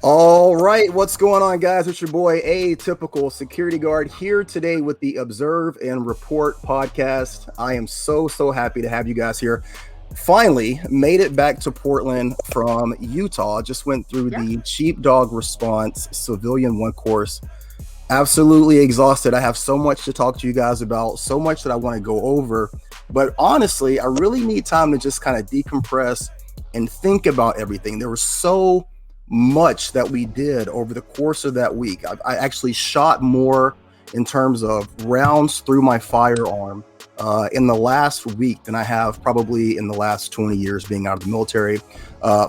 All right, what's going on, guys? It's your boy, Atypical Security Guard, here today with the Observe and Report podcast. I am so happy to have you guys here. Finally made it back to Portland from Utah. Just went through the Sheepdog Response Civilian 1 course. Absolutely exhausted. I have so much to talk to you guys about, so much that I want to go over. But honestly, I really need time to just kind of decompress and think about everything. There was so much that we did over the course of that week. I actually shot more in terms of rounds through my firearm in the last week than I have probably in the last 20 years being out of the military.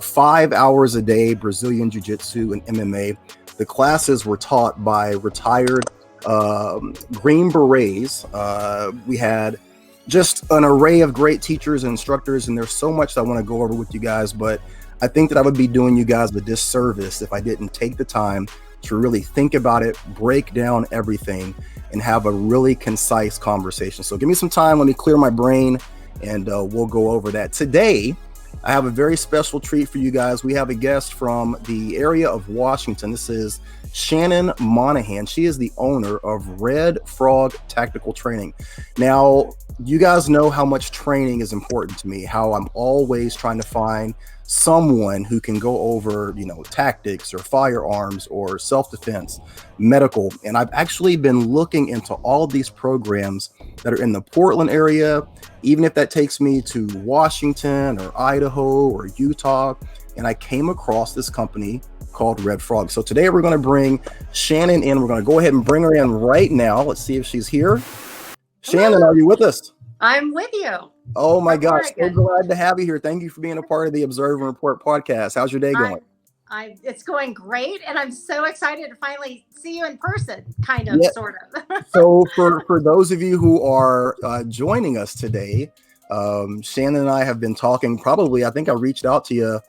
5 hours a day, Brazilian Jiu-Jitsu and MMA. The classes were taught by retired Green Berets. We had just an array of great teachers and instructors, and there's so much that I want to go over with you guys, but I think that I would be doing you guys a disservice if I didn't take the time to really think about it, break down everything, and have a really concise conversation. So give me some time, let me clear my brain, and we'll go over that. Today, I have a very special treat for you guys. We have a guest from the area of Washington. This is Shannon Monihan. She is the owner of Red Frog Tactical Training. Now, you guys know how much training is important to me, how I'm always trying to find someone who can go over, tactics or firearms or self-defense, medical. And I've actually been looking into all of these programs that are in the Portland area, even if that takes me to Washington or Idaho or Utah. And I came across this company called Red Frog. So today we're going to bring Shannon in. We're going to go ahead and bring her in right now. Let's see if she's here. Shannon, are you with us? I'm with you. Oh my gosh, so glad to have you here. Thank you for being a part of the Observe and Report podcast. How's your day going? It's going great, and I'm so excited to finally see you in person, sort of. So for those of you who are joining us today, Shannon and I have been talking I think I reached out to you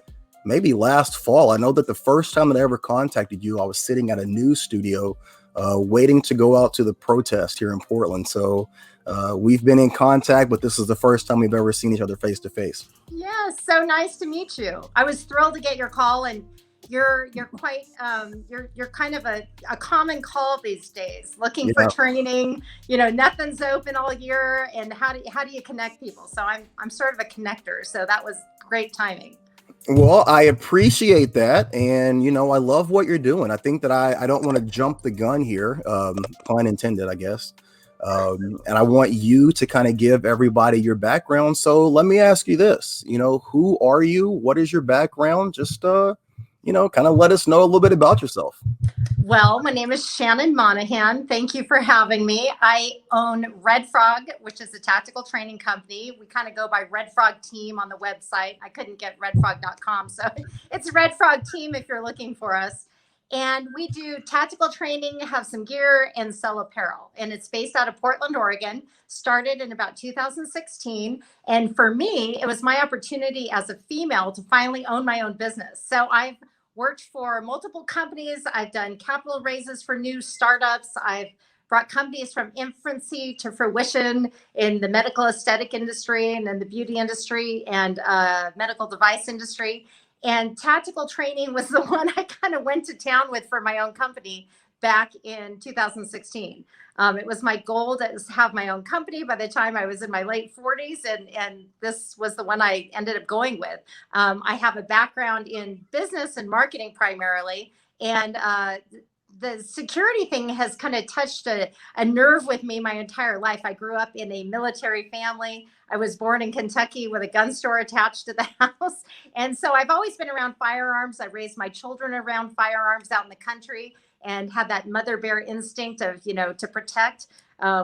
maybe last fall. I know that the first time that I ever contacted you, I was sitting at a news studio waiting to go out to the protest here in Portland. So we've been in contact, but this is the first time we've ever seen each other face to face. Yeah, so nice to meet you. I was thrilled to get your call, and you're quite you're kind of a common call these days, looking for training. Nothing's open all year, and how do you connect people? So I'm sort of a connector. So that was great timing. Well, I appreciate that. And, I love what you're doing. I think that I don't want to jump the gun here, pun intended, I guess. And I want you to kind of give everybody your background. So let me ask you this, who are you? What is your background? Just, kind of let us know a little bit about yourself. Well, my name is Shannon Monihan. Thank you for having me. I own Red Frog, which is a tactical training company. We kind of go by Red Frog Team on the website. I couldn't get redfrog.com. So it's Red Frog Team if you're looking for us. And we do tactical training, have some gear, and sell apparel. And it's based out of Portland, Oregon. Started in about 2016. And for me, it was my opportunity as a female to finally own my own business. So I've worked for multiple companies. I've done capital raises for new startups. I've brought companies from infancy to fruition in the medical aesthetic industry and in the beauty industry and medical device industry. And tactical training was the one I kind of went to town with for my own company back in 2016. It was my goal to have my own company by the time I was in my late 40s, and this was the one I ended up going with. I have a background in business and marketing primarily, and the security thing has kind of touched a nerve with me my entire life. I grew up in a military family. I was born in Kentucky with a gun store attached to the house. And so I've always been around firearms. I raised my children around firearms out in the country and had that mother bear instinct of, to protect.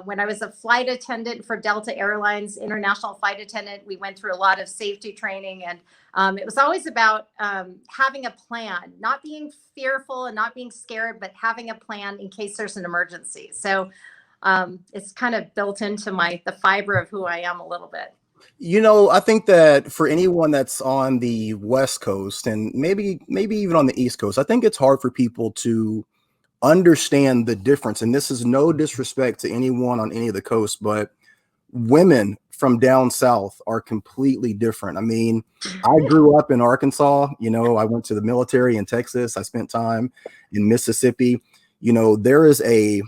When I was a flight attendant for Delta Airlines, international flight attendant, we went through a lot of safety training. And it was always about having a plan, not being fearful and not being scared, but having a plan in case there's an emergency. So it's kind of built into the fiber of who I am a little bit. I think that for anyone that's on the West Coast and maybe even on the East Coast, I think it's hard for people to understand the difference. And this is no disrespect to anyone on any of the coast, but women from down south are completely different. I mean, I grew up in Arkansas. I went to the military in Texas. I spent time in Mississippi. There is a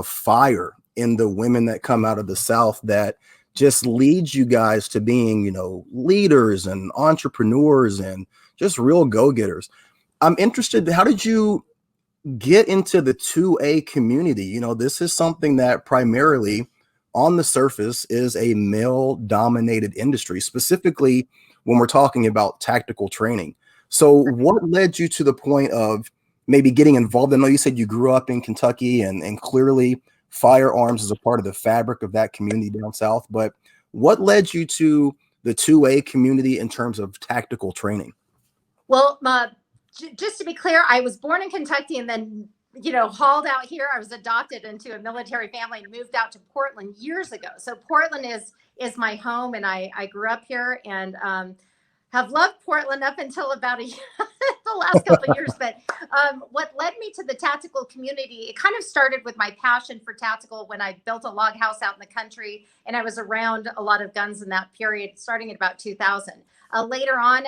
fire in the women that come out of the South that just leads you guys to being, leaders and entrepreneurs and just real go-getters. I'm interested, how did you get into the 2A community? This is something that primarily on the surface is a male dominated industry, specifically when we're talking about tactical training. So what led you to the point of maybe getting involved? I know you said you grew up in Kentucky and clearly firearms is a part of the fabric of that community down south, but what led you to the 2A community in terms of tactical training? Well, just to be clear, I was born in Kentucky and then, hauled out here. I was adopted into a military family and moved out to Portland years ago. So Portland is my home, and I grew up here and have loved Portland up until about the last couple of years. But what led me to the tactical community, it kind of started with my passion for tactical when I built a log house out in the country, and I was around a lot of guns in that period, starting at about 2000. Later on,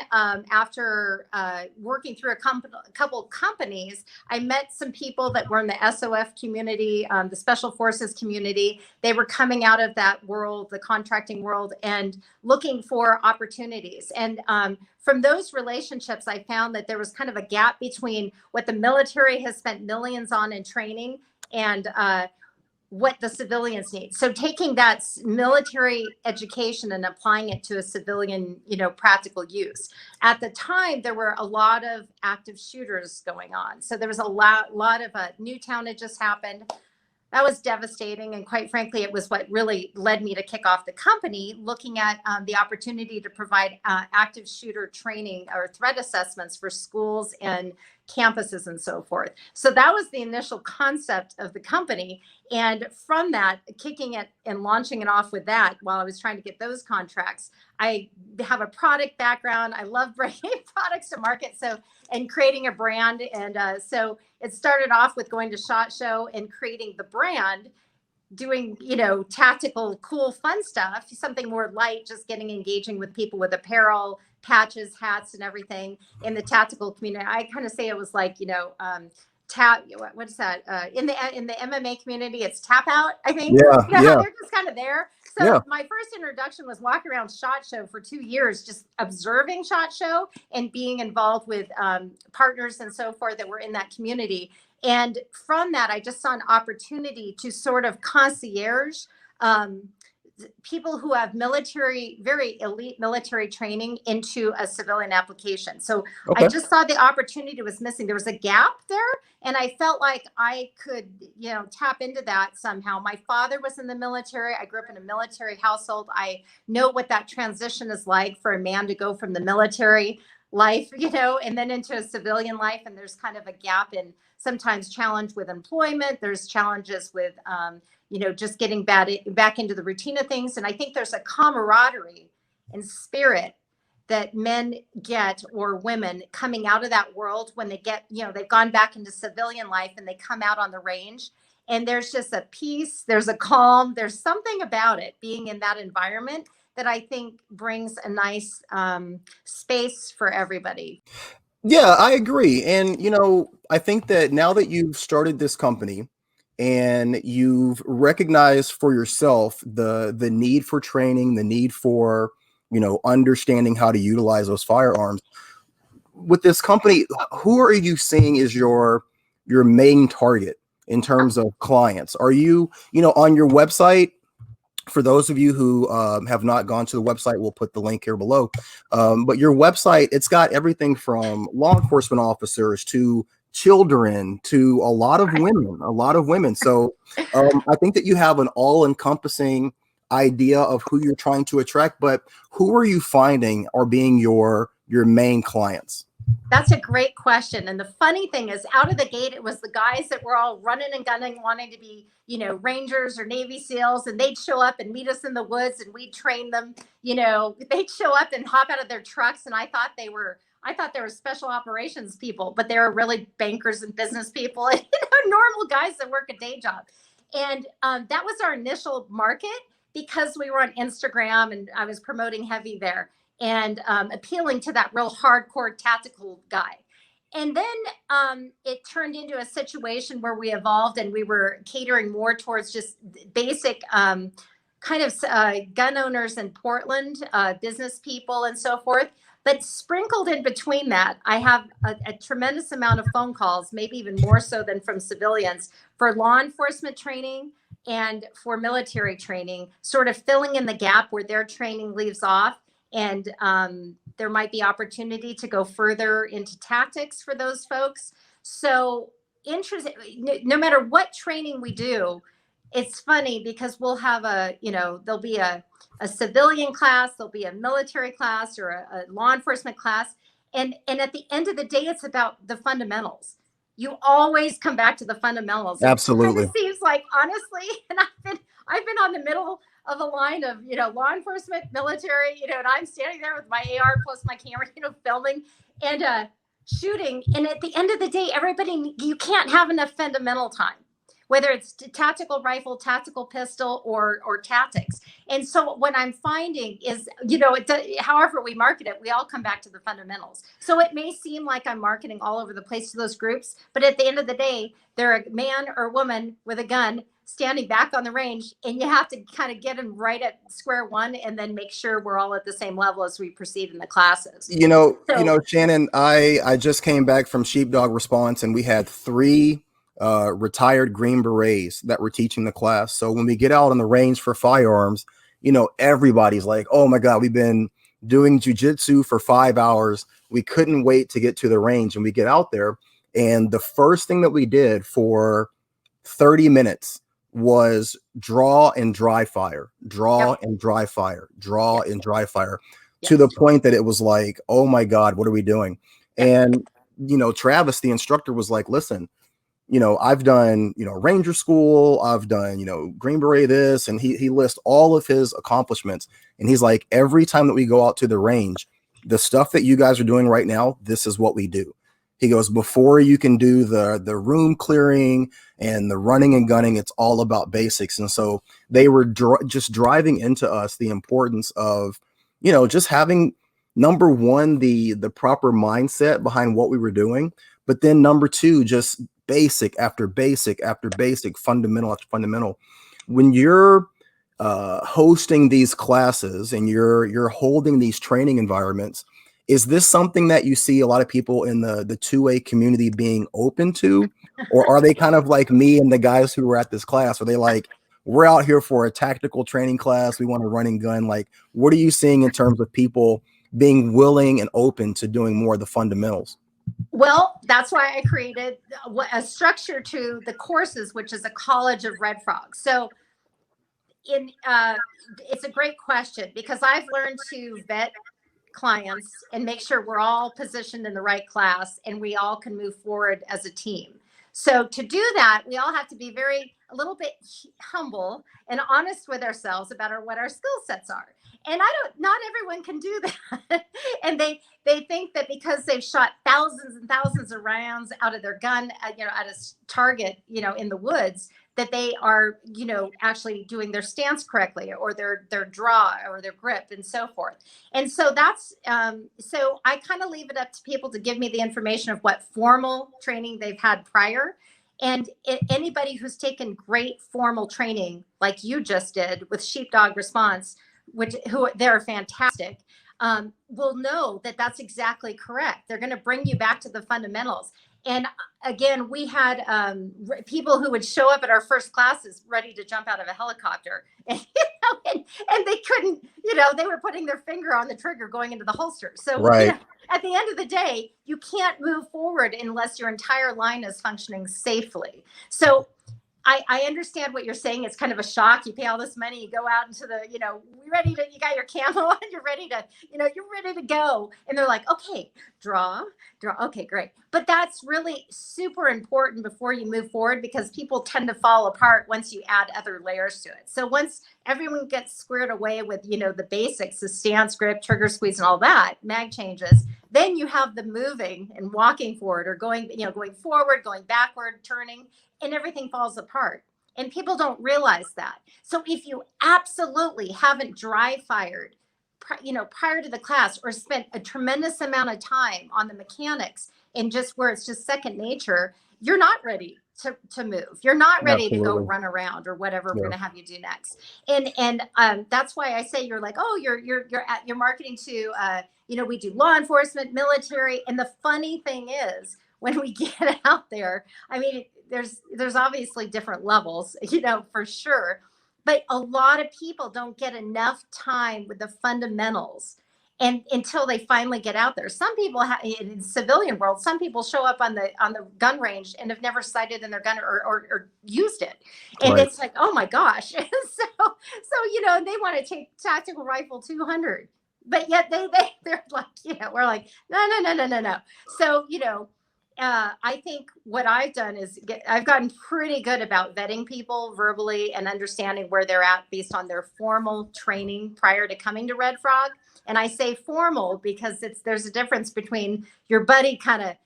after working through a couple companies, I met some people that were in the SOF community, the Special Forces community. They were coming out of that world, the contracting world, and looking for opportunities. And from those relationships, I found that there was kind of a gap between what the military has spent millions on in training and what the civilians need. So taking that military education and applying it to a civilian, practical use. At the time, there were a lot of active shooters going on. So there was a lot of Newtown had just happened. That was devastating. And quite frankly, it was what really led me to kick off the company, looking at the opportunity to provide active shooter training or threat assessments for schools and campuses and so forth. So that was the initial concept of the company. And from that, kicking it and launching it off with that, while I was trying to get those contracts, I have a product background. I love bringing products to market. And creating a brand. And so it started off with going to SHOT Show and creating the brand, doing, tactical, cool, fun stuff, something more light, just engaging with people with apparel, patches, hats, and everything in the tactical community. I kind of say it was like, what is that? In the MMA community, it's tap out, I think. Yeah. They're just kind of there. So Yeah. My first introduction was walking around SHOT Show for 2 years, just observing SHOT Show and being involved with partners and so forth that were in that community. And from that, I just saw an opportunity to sort of concierge people who have very elite military training into a civilian application. So Okay. I just saw the opportunity was missing. There was a gap there. And I felt like I could, tap into that somehow. My father was in the military. I grew up in a military household. I know what that transition is like for a man to go from the military life, and then into a civilian life. And there's kind of a gap in sometimes challenge with employment. There's challenges with, just getting back into the routine of things. And I think there's a camaraderie and spirit that men get, or women coming out of that world when they get, they've gone back into civilian life and they come out on the range. And there's just a peace, there's a calm, there's something about it being in that environment that I think brings a nice space for everybody. Yeah, I agree. And, I think that now that you've started this company and you've recognized for yourself the need for training, the need for, understanding how to utilize those firearms with this company, who are you seeing is your main target in terms of clients? Are you, on your website? For those of you who have not gone to the website, we'll put the link here below. But your website, it's got everything from law enforcement officers to children to a lot of women. So I think that you have an all-encompassing idea of who you're trying to attract, but who are you finding are being your main clients? That's a great question. And the funny thing is, out of the gate, it was the guys that were all running and gunning, wanting to be, Rangers or Navy SEALs, and they'd show up and meet us in the woods and we'd train them. They'd show up and hop out of their trucks. And I thought they were special operations people, but they were really bankers and business people, and, normal guys that work a day job. And that was our initial market. because we were on Instagram and I was promoting heavy there and appealing to that real hardcore tactical guy. And then it turned into a situation where we evolved and we were catering more towards just basic kind of gun owners in Portland, business people and so forth. But sprinkled in between that, I have a tremendous amount of phone calls, maybe even more so than from civilians, for law enforcement training and for military training, sort of filling in the gap where their training leaves off. And there might be opportunity to go further into tactics for those folks. So interesting, no matter what training we do, it's funny because we'll have there'll be a civilian class, there'll be a military class or a law enforcement class. And at the end of the day, it's about the fundamentals. You always come back to the fundamentals. Absolutely. It seems like, honestly, and I've been on the middle of a line of, law enforcement, military, and I'm standing there with my AR plus my camera, filming and shooting. And at the end of the day, you can't have enough fundamental time, whether it's tactical rifle, tactical pistol, or tactics. And so what I'm finding is, however we market it, we all come back to the fundamentals. So it may seem like I'm marketing all over the place to those groups, but at the end of the day, they're a man or woman with a gun standing back on the range, and you have to kind of get them right at square one and then make sure we're all at the same level as we proceed in the classes. Shannon, I just came back from Sheepdog Response, and we had 3 retired Green Berets that were teaching the class. So when we get out on the range for firearms, everybody's like, oh my God, we've been doing jujitsu for 5 hours. We couldn't wait to get to the range. And we get out there, and the first thing that we did for 30 minutes was draw and dry fire, and dry fire, and dry fire, to the point that it was like, oh my God, what are we doing? And, Travis, the instructor, was like, listen, I've done, Ranger School, I've done, Green Beret this, and he lists all of his accomplishments. And he's like, every time that we go out to the range, the stuff that you guys are doing right now, this is what we do. He goes, before you can do the room clearing and the running and gunning, it's all about basics. And so they were just driving into us the importance of, just having, number one, the proper mindset behind what we were doing. But then number 2, just basic after basic after basic, fundamental after fundamental. When you're hosting these classes and you're holding these training environments, is this something that you see a lot of people in the 2A community being open to? Or are they kind of like me and the guys who were at this class? Are they like, we're out here for a tactical training class, we want to run and gun? Like, what are you seeing in terms of people being willing and open to doing more of the fundamentals? Well, that's why I created a structure to the courses, which is a college of Red Frog. So it's a great question, because I've learned to vet clients and make sure we're all positioned in the right class and we all can move forward as a team. So to do that, we all have to be a little bit humble and honest with ourselves about what our skill sets are. And not everyone can do that. And they think that because they've shot thousands and thousands of rounds out of their gun, at a target, in the woods, that they are, actually doing their stance correctly, or their draw, or their grip, and so forth. And so that's, so I kind of leave it up to people to give me the information of what formal training they've had prior. And anybody who's taken great formal training, like you just did with Sheepdog Response, who they're fantastic, will know that that's exactly correct. They're going to bring you back to the fundamentals. And again, we had people who would show up at our first classes ready to jump out of a helicopter, and, and they couldn't, they were putting their finger on the trigger going into the holster. So right. At the end of the day, you can't move forward unless your entire line is functioning safely. So I understand what you're saying. It's kind of a shock. You pay all this money, you go out into the, you got your camo on, you're ready to go. And they're like, okay, draw. Okay, great. But that's really super important before you move forward, because people tend to fall apart once you add other layers to it. So once everyone gets squared away with, the basics, the stance, grip, trigger squeeze, and all that, mag changes, then you have the moving and walking forward, or going forward, going backward, turning, and everything falls apart. And people don't realize that. So if you absolutely haven't dry fired, prior to the class, or spent a tremendous amount of time on the mechanics and just where it's just second nature, you're not ready to move. You're not ready to go Absolutely. run around or whatever we're Yeah. going to have you do next. And that's why I say you're like, oh, you're marketing to, we do law enforcement, military. And the funny thing is, when we get out there, I mean, there's obviously different levels, for sure, but a lot of people don't get enough time with the fundamentals, and until they finally get out there. Some people in the civilian world, some people show up on the gun range and have never sighted in their gun or used it, and Right. it's like, oh my gosh. So they want to take tactical rifle 200, but yet they're like, we're like, no. So I think what I've done is I've gotten pretty good about vetting people verbally and understanding where they're at based on their formal training prior to coming to Red Frog. And I say formal because there's a difference between your buddy kind of,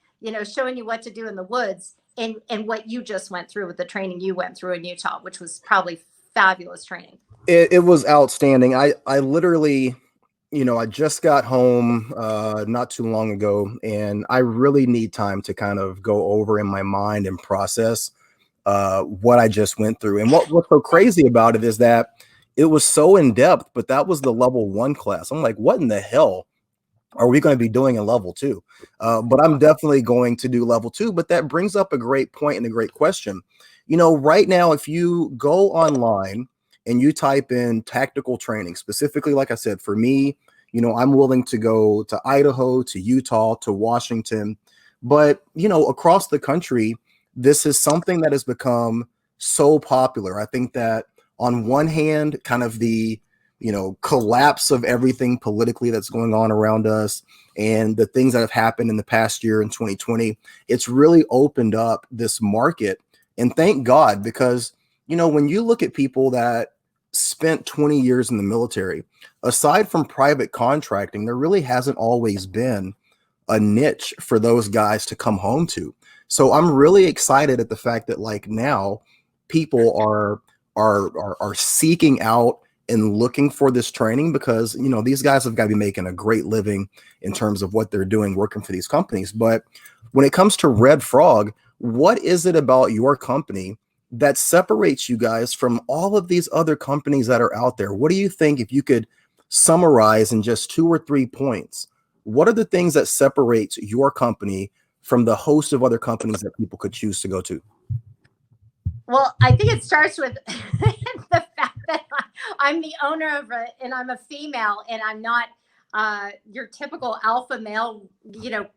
showing you what to do in the woods and what you just went through with the training you went through in Utah, which was probably fabulous training. It was outstanding. I literally, I just got home not too long ago, and I really need time to kind of go over in my mind and process what I just went through. And what's so crazy about it is that it was so in depth, but that was the level 1 class. I'm like, what in the hell are we going to be doing in level 2? But I'm definitely going to do level 2. But that brings up a great point and a great question. Right now, if you go online and you type in tactical training, specifically, like I said, for me, I'm willing to go to Idaho, to Utah, to Washington. But, across the country, this is something that has become so popular. I think that on one hand, kind of the, collapse of everything politically that's going on around us and the things that have happened in the past year in 2020, it's really opened up this market. And thank God, because, when you look at people that spent 20 years in the military, aside from private contracting, there really hasn't always been a niche for those guys to come home to. So I'm really excited at the fact that like now people are seeking out and looking for this training because, these guys have got to be making a great living in terms of what they're doing working for these companies. But when it comes to Red Frog, what is it about your company that separates you guys from all of these other companies that are out there? What do you think, if you could summarize in just 2 or 3 points, what are the things that separates your company from the host of other companies that people could choose to go to? Well, I think it starts with the fact that I'm the owner of and I'm a female, and I'm not your typical alpha male,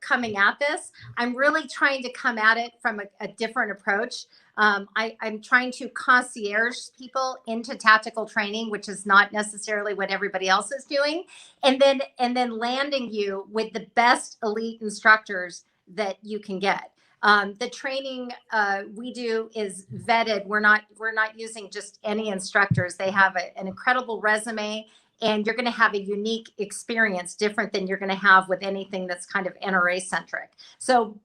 coming at this. I'm really trying to come at it from a different approach. I'm trying to concierge people into tactical training, which is not necessarily what everybody else is doing, and then landing you with the best elite instructors that you can get. The training we do is vetted. We're not using just any instructors. They have an incredible resume, and you're going to have a unique experience, different than you're going to have with anything that's kind of NRA centric. So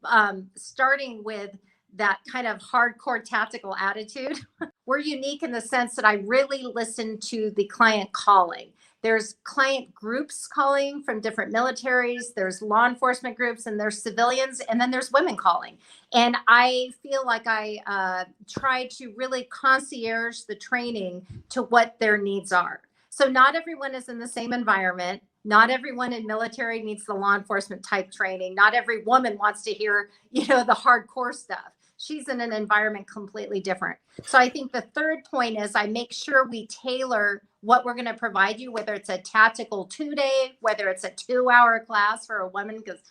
starting with that kind of hardcore tactical attitude, we're unique in the sense that I really listen to the client calling. There's client groups calling from different militaries, there's law enforcement groups, and there's civilians, and then there's women calling. And I feel like I try to really concierge the training to what their needs are. So not everyone is in the same environment. Not everyone in military needs the law enforcement type training. Not every woman wants to hear, the hardcore stuff. She's in an environment completely different. So I think the third point is I make sure we tailor what we're going to provide you, whether it's a tactical 2-day, whether it's a 2-hour class for a woman, because,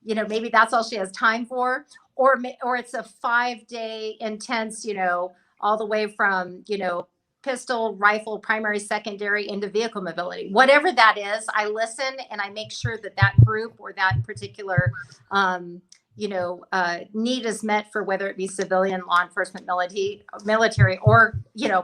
maybe that's all she has time for, or it's a 5-day intense, all the way from, pistol, rifle, primary, secondary, into vehicle mobility. Whatever that is, I listen and I make sure that group or that particular need is met for whether it be civilian, law enforcement, military, or,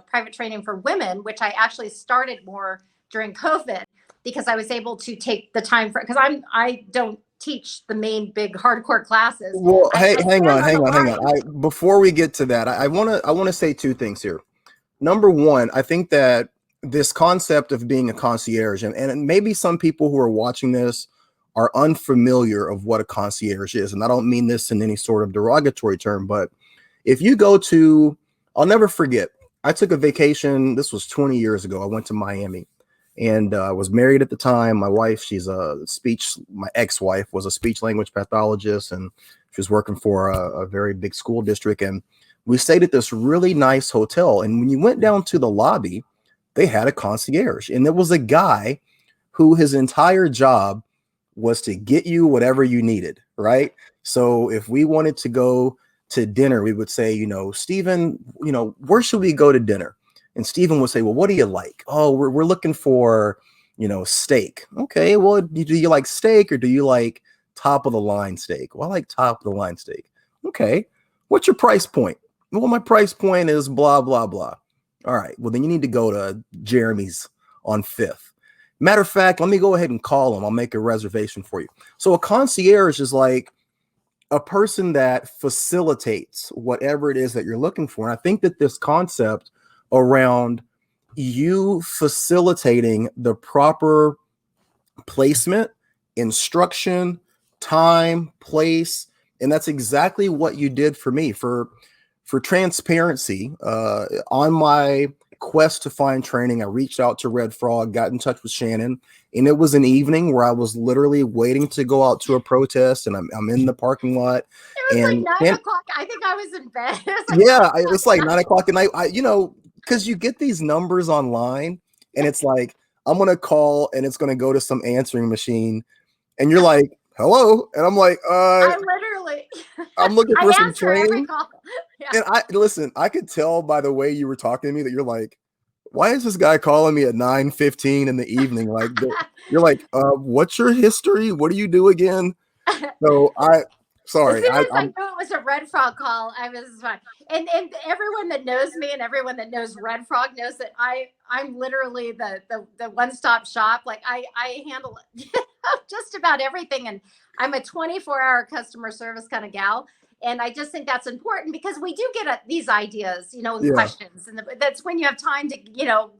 private training for women, which I actually started more during COVID because I was able to take the time because I don't teach the main big hardcore classes. Well, hang on. Before we get to that, I want to say 2 things here. number one, I think that this concept of being a concierge, and maybe some people who are watching this are unfamiliar of what a concierge is. And I don't mean this in any sort of derogatory term, but if you go to, I'll never forget, I took a vacation. This was 20 years ago. I went to Miami and I was married at the time. My wife, my ex-wife was a speech language pathologist, and she was working for a very big school district. And we stayed at this really nice hotel. And when you went down to the lobby, they had a concierge. And there was a guy who his entire job was to get you whatever you needed, right? So if we wanted to go to dinner, we would say, Stephen, where should we go to dinner? And Stephen would say, well, what do you like? Oh, we're looking for, steak. Okay, well, do you like steak or do you like top of the line steak? Well, I like top of the line steak. Okay, what's your price point? Well, my price point is blah, blah, blah. All right, well, then you need to go to Jeremy's on 5th. Matter of fact, let me go ahead and call him. I'll make a reservation for you. So a concierge is like a person that facilitates whatever it is that you're looking for. And I think that this concept around you facilitating the proper placement, instruction, time, place, and that's exactly what you did for me. For transparency, on my quest to find training, I reached out to Red Frog, got in touch with Shannon, and it was an evening where I was literally waiting to go out to a protest, and I'm in the parking lot. It was And like 9 o'clock. I think I was in bed. It's like 9 o'clock at night. Because you get these numbers online, and it's like, I'm going to call, and it's going to go to some answering machine, and you're like, hello, and I'm like, I'm looking for some training. Yeah. And I could tell by the way you were talking to me that you're like, why is this guy calling me at 9:15 in the evening? Like, you're like, what's your history? What do you do again? So sorry. As soon as I knew it was a Red Frog call, I was fine. And everyone that knows me and everyone that knows Red Frog knows that I'm literally the one-stop shop. Like I handle just about everything, and I'm a 24-hour customer service kind of gal. And I just think that's important because we do get at these ideas, questions. And that's when you have time to,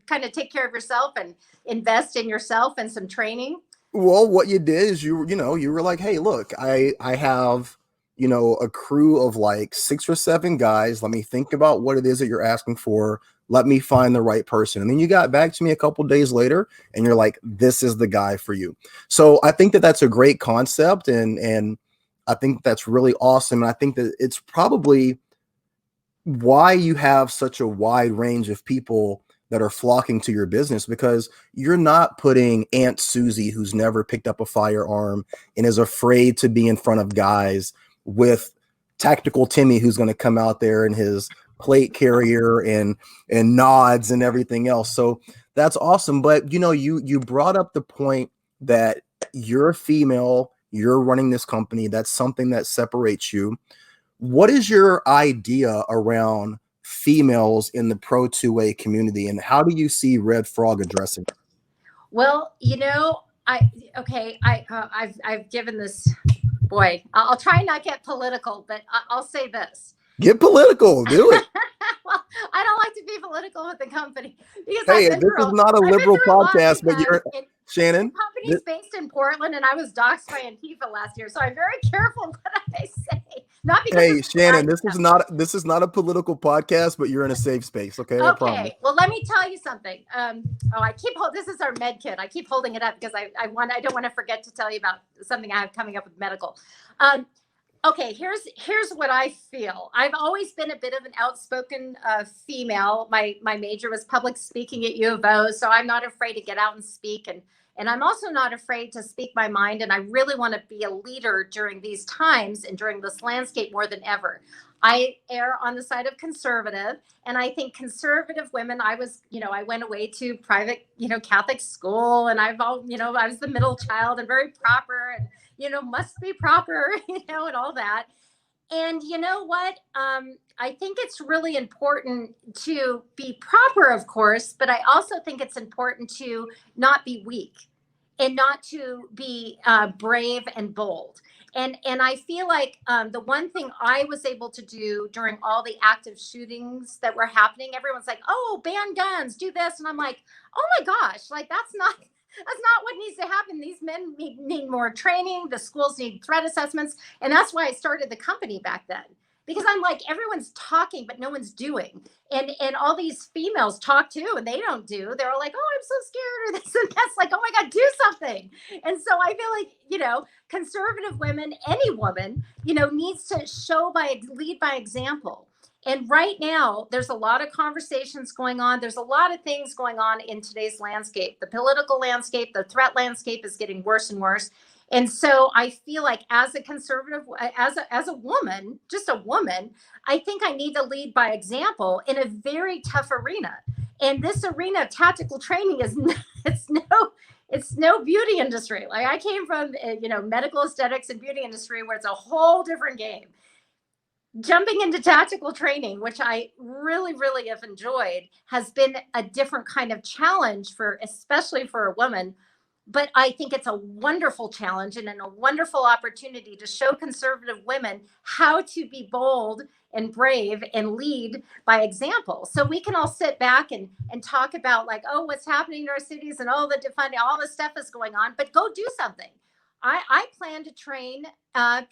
kind of take care of yourself and invest in yourself and some training. Well, what you did is you were like, hey, look, I have, a crew of like 6 or 7 guys. Let me think about what it is that you're asking for. Let me find the right person. And then you got back to me a couple days later and you're like, this is the guy for you. So I think that that's a great concept. And I think that's really awesome. And I think that it's probably why you have such a wide range of people that are flocking to your business, because you're not putting Aunt Susie, who's never picked up a firearm and is afraid to be in front of guys, with Tactical Timmy, who's going to come out there in his plate carrier and nods and everything else. So that's awesome. But you brought up the point that you're a female, you're running this company. That's something that separates you. What is your idea around females in the Pro Two-Way community, and how do you see Red Frog addressing it? Well, I've given this, boy, I'll try not get political, but I'll say this. Get political, do it. Well, I don't like to be political with the company because this is not a liberal podcast, but you're Shannon. The company's based in Portland, and I was doxxed by Antifa last year, so I'm very careful what I say. Not because hey, Shannon, this is not a political podcast, but you're in a safe space. Okay. Okay. Well, let me tell you something. This is our med kit. I keep holding it up because I don't want to forget to tell you about something I have coming up with medical. Okay, here's what I feel. I've always been a bit of an outspoken female. My major was public speaking at U of O, so I'm not afraid to get out and speak, and I'm also not afraid to speak my mind. And I really want to be a leader during these times and during this landscape more than ever. I err on the side of conservative, and I think conservative women. I went away to private, Catholic school, and I was the middle child and very proper, and must be proper, and all that. And you know what? I think it's really important to be proper, of course, but I also think it's important to not be weak and not to be brave and bold. And I feel like the one thing I was able to do during all the active shootings that were happening, everyone's like, oh, ban guns, do this. And I'm like, oh my gosh, like that's not what needs to happen. These men need more training. The schools need threat assessments. And that's why I started the company back then. Because I'm like, everyone's talking, but no one's doing. And all these females talk too, and they don't do. They're all like, oh, I'm so scared, or this and that's, like, oh my God, do something. And so I feel like, conservative women, any woman, needs to lead by example. And right now, there's a lot of conversations going on. There's a lot of things going on in today's landscape. The political landscape, the threat landscape is getting worse and worse. And so I feel like as a conservative, as a woman, just a woman, I think I need to lead by example in a very tough arena. And this arena of tactical training is it's no beauty industry. Like I came from, medical aesthetics and beauty industry where it's a whole different game. Jumping into tactical training, which I really, really have enjoyed, has been a different kind of challenge especially for a woman. But I think it's a wonderful challenge and a wonderful opportunity to show conservative women how to be bold and brave and lead by example. So we can all sit back and talk about like, oh, what's happening in our cities and all the defunding, all this stuff is going on, but go do something. I plan to train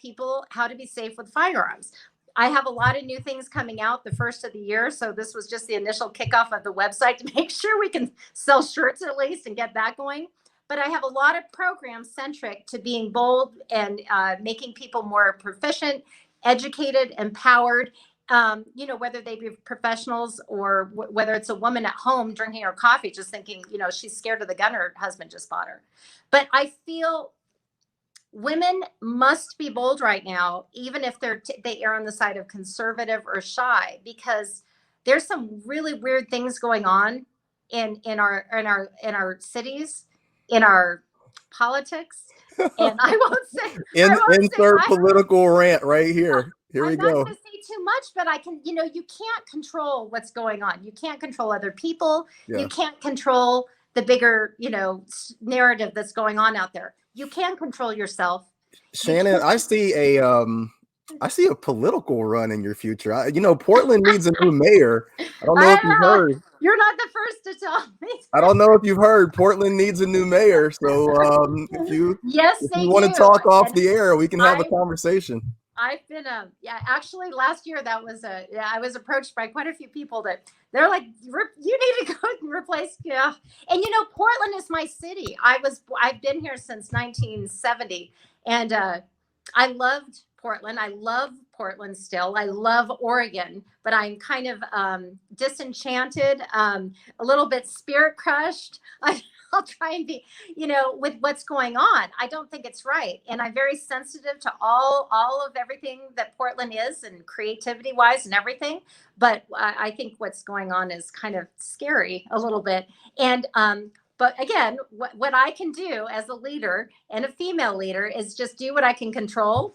people how to be safe with firearms. I have a lot of new things coming out the first of the year. So this was just the initial kickoff of the website to make sure we can sell shirts at least and get that going. But I have a lot of programs centric to being bold and making people more proficient, educated, empowered, whether they be professionals or whether it's a woman at home drinking her coffee, just thinking, she's scared of the gun her husband just bought her. But I feel women must be bold right now, even if they err on the side of conservative or shy, because there's some really weird things going on in our cities, in our politics. And I won't say insert political rant right here. Here we go. I'm not going to say too much, but I can, you can't control what's going on. You can't control other people. Yeah. You can't control the bigger, narrative that's going on out there. You can control yourself. Shannon, I see a political run in your future. Portland needs a new mayor. I don't know if you've heard. You're not the first to tell me. I don't know if you've heard. Portland needs a new mayor. So if you want to talk off the air, we can have a conversation. I've been actually last year I was approached by quite a few people that they're like, you need to go and replace. Yeah. And Portland is my city. I've been here since 1970 and I loved Portland. I love Portland still. I love Oregon, but I'm kind of disenchanted, a little bit spirit crushed. I'll try and be, with what's going on. I don't think it's right. And I'm very sensitive to all of everything that Portland is and creativity wise and everything. But I think what's going on is kind of scary a little bit. And, but again, what I can do as a leader and a female leader is just do what I can control,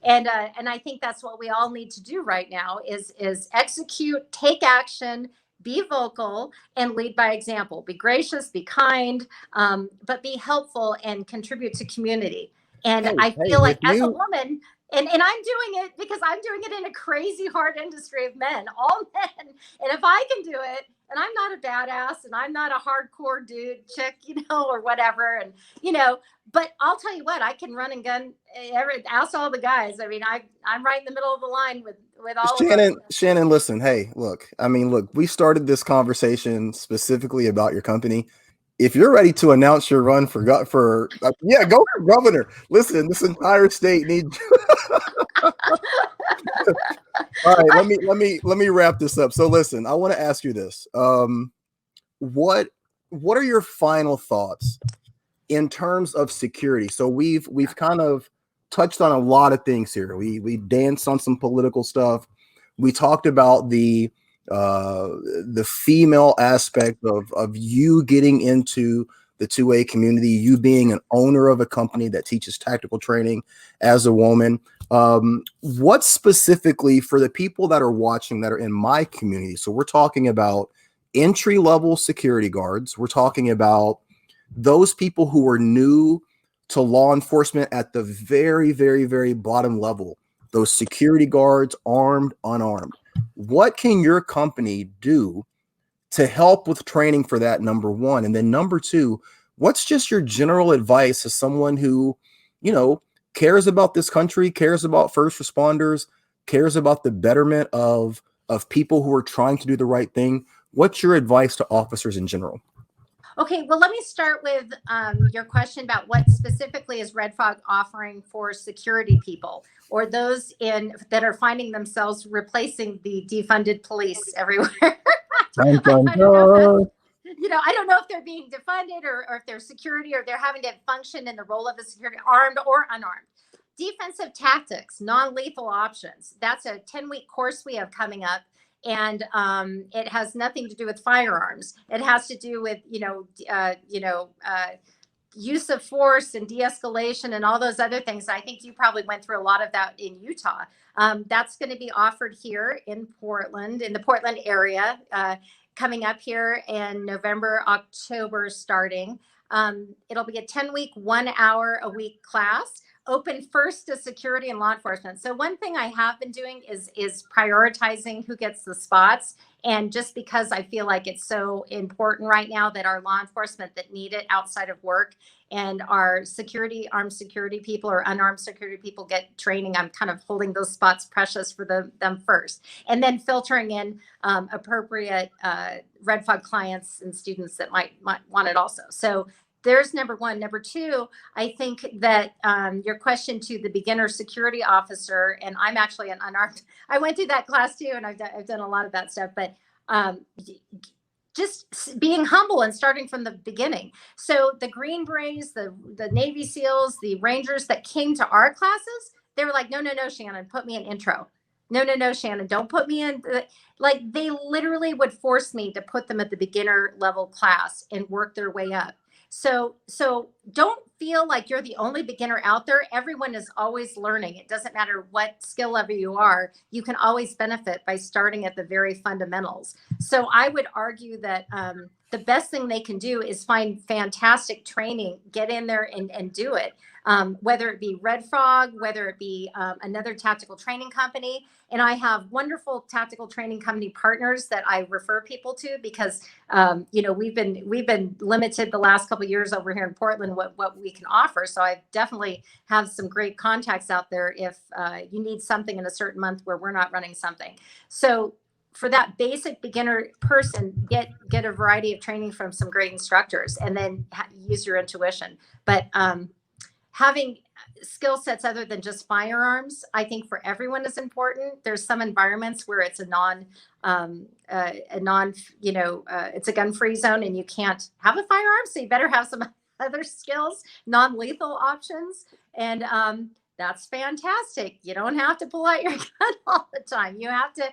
and I think that's what we all need to do right now is execute, take action, be vocal, and lead by example. Be gracious, be kind, but be helpful and contribute to community. And I feel like as a woman, and I'm doing it because I'm doing it in a crazy hard industry of men, all men. And if I can do it, and I'm not a badass and I'm not a hardcore dude chick, or whatever. And, but I'll tell you what, I can run and gun. Ask all the guys. I mean, I'm right in the middle of the line with all of them. Shannon, listen, hey, look, we started this conversation specifically about your company. If you're ready to announce your run go for governor. Listen, this entire state needs. All right, let me wrap this up. So listen, I want to ask you this. What are your final thoughts in terms of security? So we've kind of touched on a lot of things here. We danced on some political stuff. We talked about the female aspect of you getting into the 2A community, you being an owner of a company that teaches tactical training as a woman. What specifically for the people that are watching that are in my community? So we're talking about entry-level security guards. We're talking about those people who are new to law enforcement at the very, very, very bottom level, those security guards, armed, unarmed. What can your company do to help with training for that, number one? And then number two, what's just your general advice as someone who, cares about this country, cares about first responders, cares about the betterment of people who are trying to do the right thing? What's your advice to officers in general? Okay, well, let me start with your question about what specifically is Red Frog offering for security people or those that are finding themselves replacing the defunded police everywhere. I don't know. I don't know if they're being defunded or if they're security or they're having to function in the role of a security, armed or unarmed. Defensive tactics, non-lethal options. That's a 10-week course we have coming up. And it has nothing to do with firearms. It has to do with, use of force and de-escalation and all those other things. I think you probably went through a lot of that in Utah. That's going to be offered here in Portland, in the Portland area, coming up here in November, October starting. It'll be a 10-week, 1 hour a week class, open first to security and law enforcement. So one thing I have been doing is prioritizing who gets the spots. And just because I feel like it's so important right now that our law enforcement that need it outside of work and our armed security people or unarmed security people get training, I'm kind of holding those spots precious for them first. And then filtering in appropriate Red Fog clients and students that might want it also. So there's number one. Number two, I think that your question to the beginner security officer, and I'm actually an unarmed, I went through that class too, and I've done a lot of that stuff, but just being humble and starting from the beginning. So the Green Berets, the Navy SEALs, the Rangers that came to our classes, they were like, no, Shannon, put me in intro. No, Shannon, don't put me in. Like they literally would force me to put them at the beginner level class and work their way up. So don't feel like you're the only beginner out there. Everyone is always learning. It doesn't matter what skill level you are. You can always benefit by starting at the very fundamentals. So I would argue that the best thing they can do is find fantastic training, get in there and do it. Whether it be Red Frog, whether it be another tactical training company. And I have wonderful tactical training company partners that I refer people to because, we've been limited the last couple of years over here in Portland, what we can offer. So I definitely have some great contacts out there if you need something in a certain month where we're not running something. So for that basic beginner person, get a variety of training from some great instructors and then use your intuition. But having skill sets other than just firearms, I think for everyone is important. There's some environments where it's it's a gun-free zone and you can't have a firearm. So you better have some other skills, non-lethal options. And that's fantastic. You don't have to pull out your gun all the time. You have to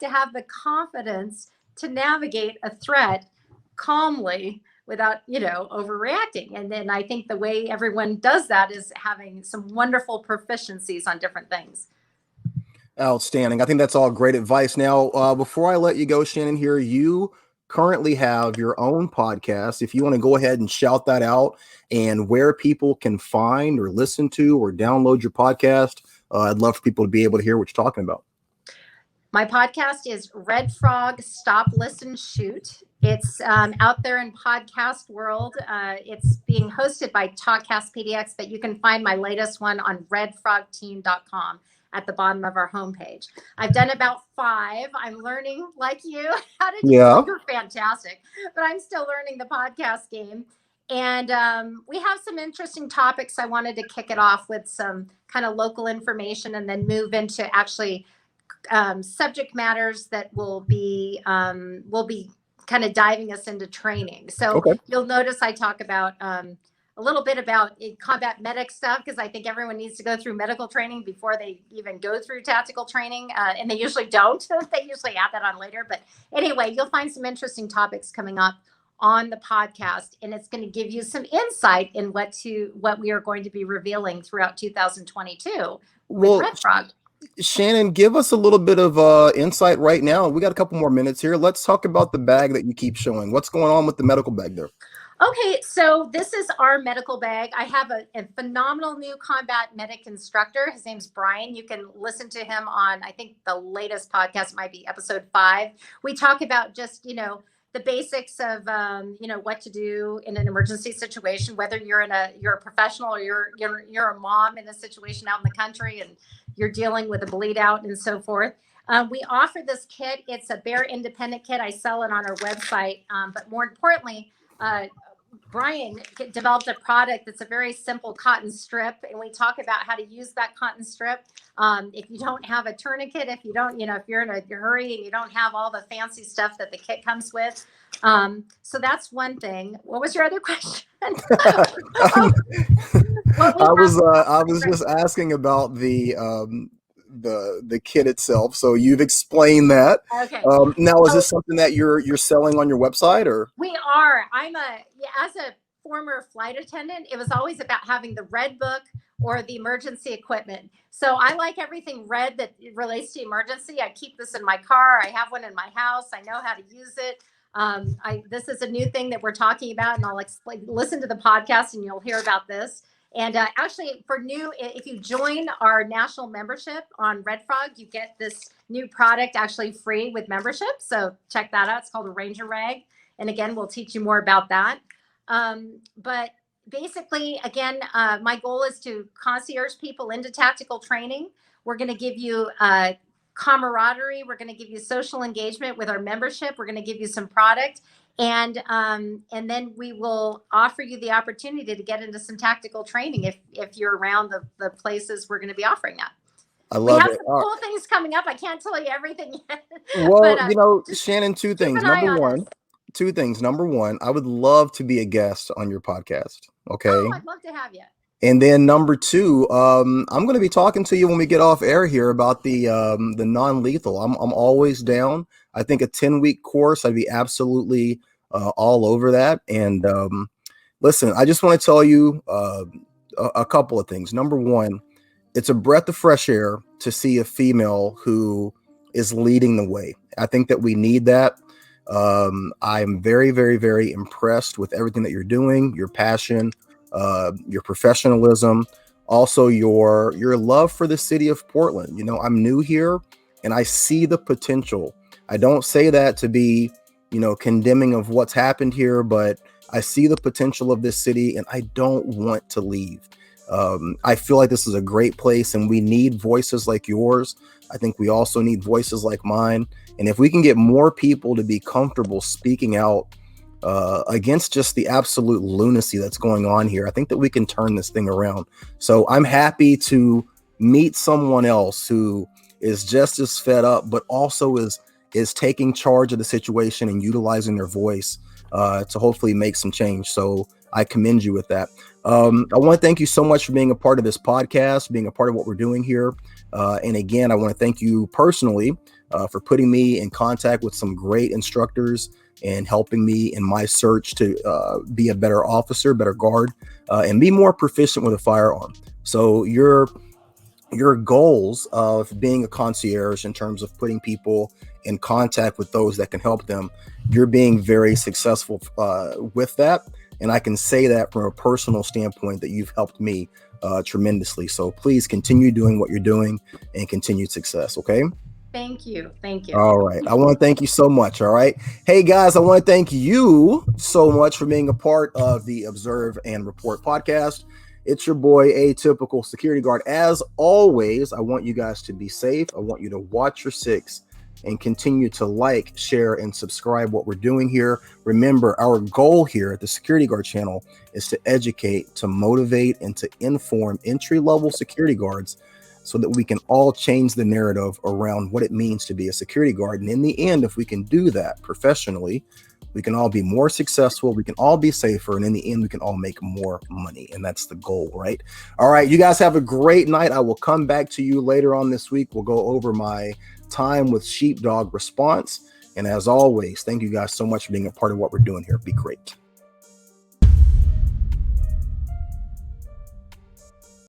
have the confidence to navigate a threat calmly without, overreacting. And then I think the way everyone does that is having some wonderful proficiencies on different things. Outstanding. I think that's all great advice. Now, before I let you go, Shannon, here, you currently have your own podcast. If you want to go ahead and shout that out and where people can find or listen to or download your podcast, I'd love for people to be able to hear what you're talking about. My podcast is Red Frog Stop, Listen, Shoot. It's out there in podcast world. It's being hosted by Talkcast PDX, but you can find my latest one on redfrogteam.com at the bottom of our homepage. I've done about 5. I'm learning, like you, how to do it. You're fantastic, but I'm still learning the podcast game. And we have some interesting topics. I wanted to kick it off with some kind of local information and then move into actually subject matters that will be kind of diving us into training. So You'll notice I talk about a little bit about combat medic stuff because I think everyone needs to go through medical training before they even go through tactical training, and they usually don't. They usually add that on later. But anyway, you'll find some interesting topics coming up on the podcast, and it's going to give you some insight in what we are going to be revealing throughout 2022 with Red Frog. Shannon, give us a little bit of insight right now. We got a couple more minutes here. Let's talk about the bag that you keep showing. What's going on with the medical bag there? Okay, so this is our medical bag. I have a phenomenal new combat medic instructor. His name's Brian. You can listen to him on, I think the latest podcast might be episode 5. We talk about just, the basics of, what to do in an emergency situation, whether you're a professional or you're a mom in a situation out in the country and you're dealing with a bleed out and so forth. We offer this kit. It's a Bear Independent kit. I sell it on our website. But more importantly, Brian developed a product that's a very simple cotton strip, and we talk about how to use that cotton strip. If you don't have a tourniquet, if you don't, if you're in a hurry and you don't have all the fancy stuff that the kit comes with. So that's one thing. What was your other question? I was just asking about the kit itself. So you've explained that. Okay. Now, is this something that you're selling on your website, or? We are. As a former flight attendant, it was always about having the red book or the emergency equipment. So I like everything red that relates to emergency. I keep this in my car. I have one in my house. I know how to use it. This is a new thing that we're talking about, and I'll explain. Listen to the podcast and you'll hear about this. And actually, if you join our national membership on Red Frog, you get this new product actually free with membership. So check that out. It's called a Ranger Rag. And again, we'll teach you more about that. But basically, again, my goal is to concierge people into tactical training. We're going to give you camaraderie. We're going to give you social engagement with our membership. We're going to give you some product. And then we will offer you the opportunity to get into some tactical training if you're around the places we're going to be offering that. I love it. We have some cool things coming up. I can't tell you everything yet. Well, Shannon, two things. Number one, I would love to be a guest on your podcast. Okay. Oh, I'd love to have you. And then number two, I'm going to be talking to you when we get off air here about the non-lethal. I'm always down. I think a 10-week course, I'd be absolutely all over that. And listen, I just want to tell you a couple of things. Number one, it's a breath of fresh air to see a female who is leading the way. I think that we need that. I'm very, very, very impressed with everything that you're doing, your passion, your professionalism, also your love for the city of Portland. I'm new here and I see the potential. I don't say that to be, condemning of what's happened here, but I see the potential of this city and I don't want to leave. I feel like this is a great place and we need voices like yours. I think we also need voices like mine. And if we can get more people to be comfortable speaking out against just the absolute lunacy that's going on here, I think that we can turn this thing around. So I'm happy to meet someone else who is just as fed up, but also is taking charge of the situation and utilizing their voice to hopefully make some change. So I commend you with that. I want to thank you so much for being a part of this podcast, being a part of what we're doing here. And again, I want to thank you personally for putting me in contact with some great instructors and helping me in my search to be a better officer, better guard, and be more proficient with a firearm. So your goals of being a concierge in terms of putting people in contact with those that can help them, you're being very successful with that. And I can say that from a personal standpoint that you've helped me tremendously. So please continue doing what you're doing and continued success. Okay. Thank you. Thank you. All right. I want to thank you so much. All right. Hey guys, I want to thank you so much for being a part of the Observe and Report podcast. It's your boy, Atypical Security Guard. As always, I want you guys to be safe. I want you to watch your six and continue to like, share, and subscribe what we're doing here. Remember, our goal here at the Security Guard channel is to educate, to motivate, and to inform entry-level security guards so that we can all change the narrative around what it means to be a security guard. And in the end, if we can do that professionally, we can all be more successful, we can all be safer, and in the end, we can all make more money. And that's the goal, right? All right, you guys have a great night. I will come back to you later on this week. We'll go over my time with sheepdog response. And as always, thank you guys so much for being a part of what we're doing here. Be great.